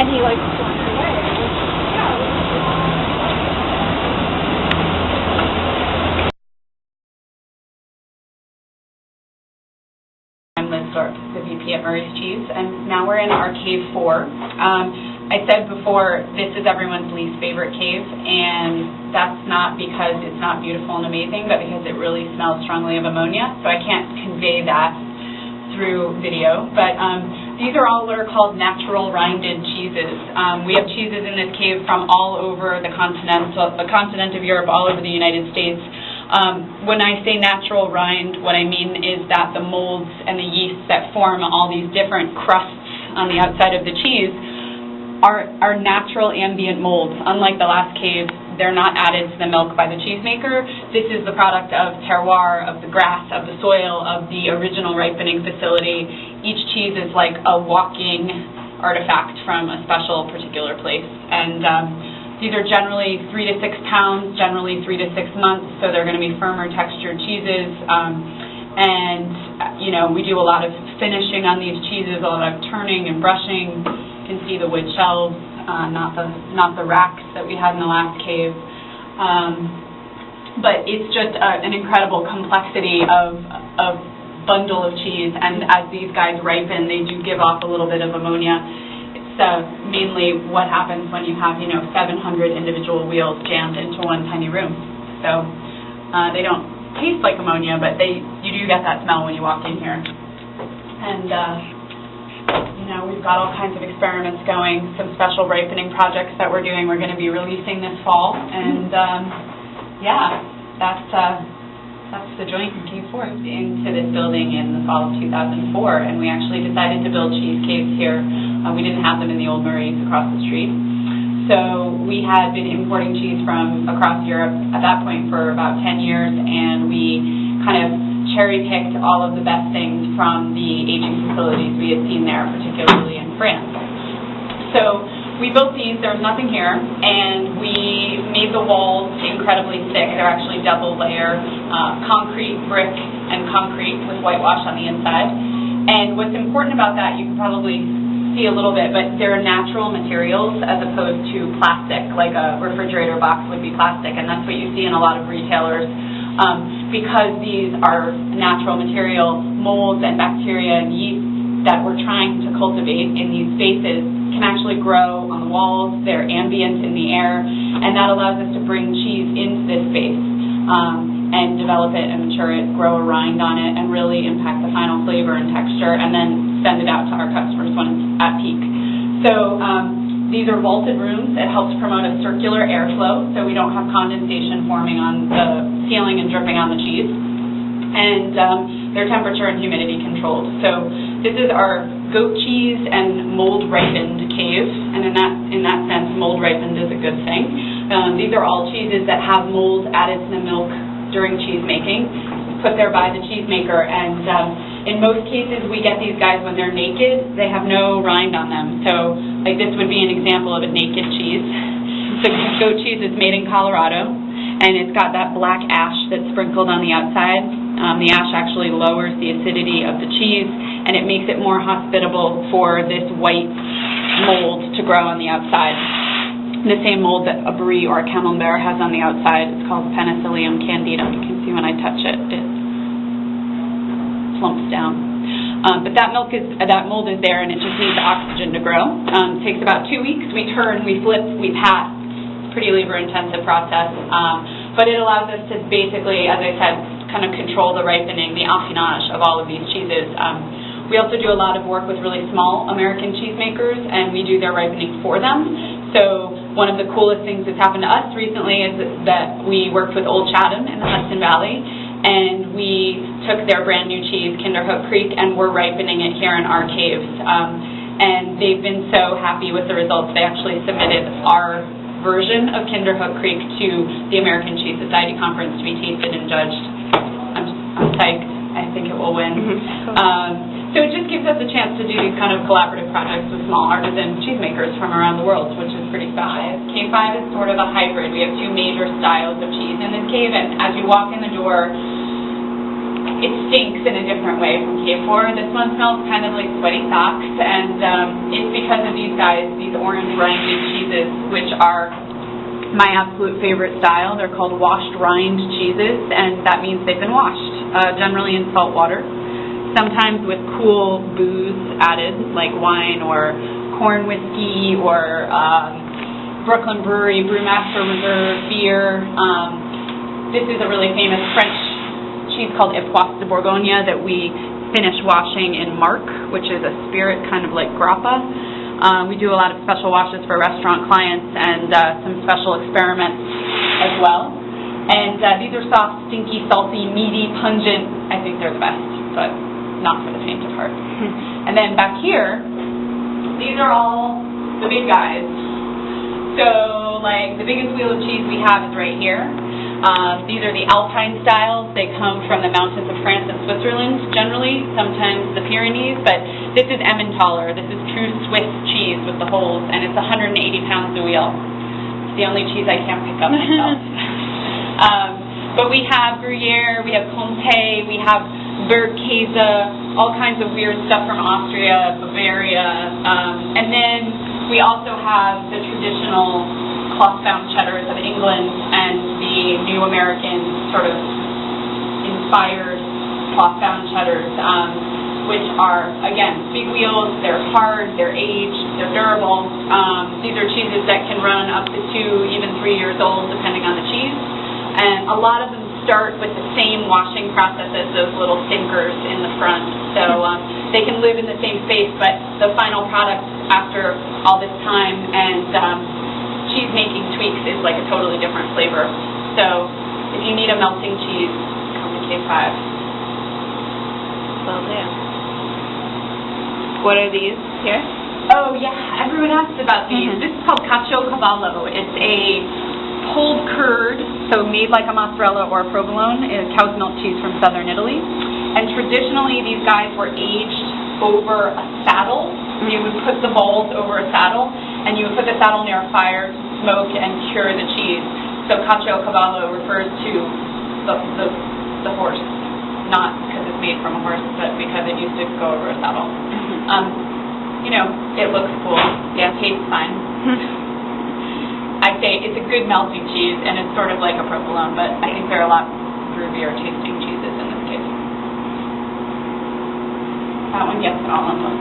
he like walked away. I'm Liz Thorpe, the VP at Murray's Cheese, and now we're in our cave 4. I said before, this is everyone's least favorite cave, and that's not because it's not beautiful and amazing, but because it really smells strongly of ammonia, so I can't convey that through video. But these are all what are called natural rinded cheeses. We have cheeses in this cave from all over the continent of Europe, all over the United States. When I say natural rind, what I mean is that the molds and the yeasts that form all these different crusts on the outside of the cheese are natural ambient molds. Unlike the last cave, they're not added to the milk by the cheesemaker. This is the product of terroir, of the grass, of the soil, of the original ripening facility. Each cheese is like a walking artifact from a special particular place. And these are generally 3 to 6 pounds, generally 3 to 6 months, so they're going to be firmer textured cheeses. And you know, we do a lot of finishing on these cheeses, a lot of turning and brushing. You can see the wood shelves, not the racks that we had in the last cave. But it's just an incredible complexity of bundle of cheese, and as these guys ripen, they do give off a little bit of ammonia. It's mainly what happens when you have, 700 individual wheels jammed into one tiny room. So they don't taste like ammonia, but you do get that smell when you walk in here. And we've got all kinds of experiments going, some special ripening projects that we're doing. We're going to be releasing this fall, and that's the joint in Cave 4. Into this building in the fall of 2004, and we actually decided to build cheese caves here. We didn't have them in the old Murray's across the street. So we had been importing cheese from across Europe at that point for about 10 years, and we kind of cherry-picked all of the best things from the aging facilities we had seen there, particularly in France. So we built these, there was nothing here, and we made the walls incredibly thick. They're actually double layer, concrete, brick, and concrete with whitewash on the inside. And what's important about that, you can probably see a little bit, but they're natural materials as opposed to plastic, like a refrigerator box would be plastic, and that's what you see in a lot of retailers. Because these are natural material, molds and bacteria and yeast that we're trying to cultivate in these spaces can actually grow on the walls. They're ambient in the air, and that allows us to bring cheese into this space and develop it and mature it, grow a rind on it, and really impact the final flavor and texture, and then send it out to our customers when it's at peak. So these are vaulted rooms. It helps promote a circular airflow, so we don't have condensation forming on the ceiling and dripping on the cheese. And they're temperature and humidity controlled. So this is our goat cheese and mold ripened cave, and in that sense, mold ripened is a good thing. These are all cheeses that have mold added to the milk during cheese making, put there by the cheesemaker, and in most cases we get these guys when they're naked. They have no rind on them. So like this would be an example of a naked cheese. The goat cheese is made in Colorado, and it's got that black ash that's sprinkled on the outside. The ash actually lowers the acidity of the cheese, and it makes it more hospitable for this white mold to grow on the outside. The same mold that a brie or a camembert has on the outside. It's called Penicillium candidum. You can see when I touch it, it slumps down. But that mold is there, and it just needs oxygen to grow. It takes about 2 weeks. We turn, we flip, we pat. Pretty labor-intensive process, but it allows us to basically, as I said, kind of control the ripening, the affinage of all of these cheeses. We also do a lot of work with really small American cheesemakers, and we do their ripening for them. So one of the coolest things that's happened to us recently is that we worked with Old Chatham in the Hudson Valley, and we took their brand new cheese, Kinderhook Creek, and we're ripening it here in our caves. And they've been so happy with the results. They actually submitted our version of Kinderhook Creek to the American Cheese Society Conference to be tasted and judged. I'm psyched. I think it will win. So it just gives us a chance to do these kind of collaborative projects with small artisan cheesemakers from around the world, which is pretty special. Cave 5 is sort of a hybrid. We have 2 major styles of cheese in this cave, and as you walk in the door, it stinks in a different way from K4. This one smells kind of like sweaty socks, and it's because of these guys, these orange rinded cheeses, which are my absolute favorite style. They're called washed rind cheeses, and that means they've been washed, generally in salt water, sometimes with cool booze added, like wine or corn whiskey or Brooklyn Brewery Brewmaster Reserve beer. This is a really famous French cheese called Epoisse de Bourgogne that we finish washing in Marc, which is a spirit kind of like grappa. We do a lot of special washes for restaurant clients and some special experiments as well. And these are soft, stinky, salty, meaty, pungent. I think they're the best, but not for the faint of heart. And then back here, these are all the big guys. So, like, the biggest wheel of cheese we have is right here. These are the Alpine styles. They come from the mountains of France and Switzerland, generally, sometimes the Pyrenees, but this is Emmentaler. This is true Swiss cheese with the holes, and it's 180 pounds a wheel. It's the only cheese I can't pick up myself. But we have Gruyere, we have Comté, we have Bergkäse, all kinds of weird stuff from Austria, Bavaria, and then we also have the traditional cloth-bound cheddars of England and the new American sort of inspired cloth-bound cheddars, which are, again, big wheels. They're hard, they're aged, they're durable. These are cheeses that can run up to 2, even 3 years old, depending on the cheese. And a lot of them start with the same washing process as those little sinkers in the front. So they can live in the same space, but the final product after all this time and cheese making tweaks is like a totally different flavor. So if you need a melting cheese, come to K5. Will do. What are these here? Oh yeah, everyone asks about these. This is called caciocavallo. It's a pulled curd, so made like a mozzarella or a provolone, is cow's milk cheese from southern Italy. And traditionally these guys were aged over a saddle. You would put the balls over a saddle, and you would put the saddle near a fire to smoke and cure the cheese. So caciocavallo refers to the horse, not because it's made from a horse, but because it used to go over a saddle. You know, it looks cool. Yeah, tastes fine. I'd say it's a good melting cheese, and it's sort of like a provolone, but I think there are a lot groovier tasting cheeses in this case. That one gets it all almost.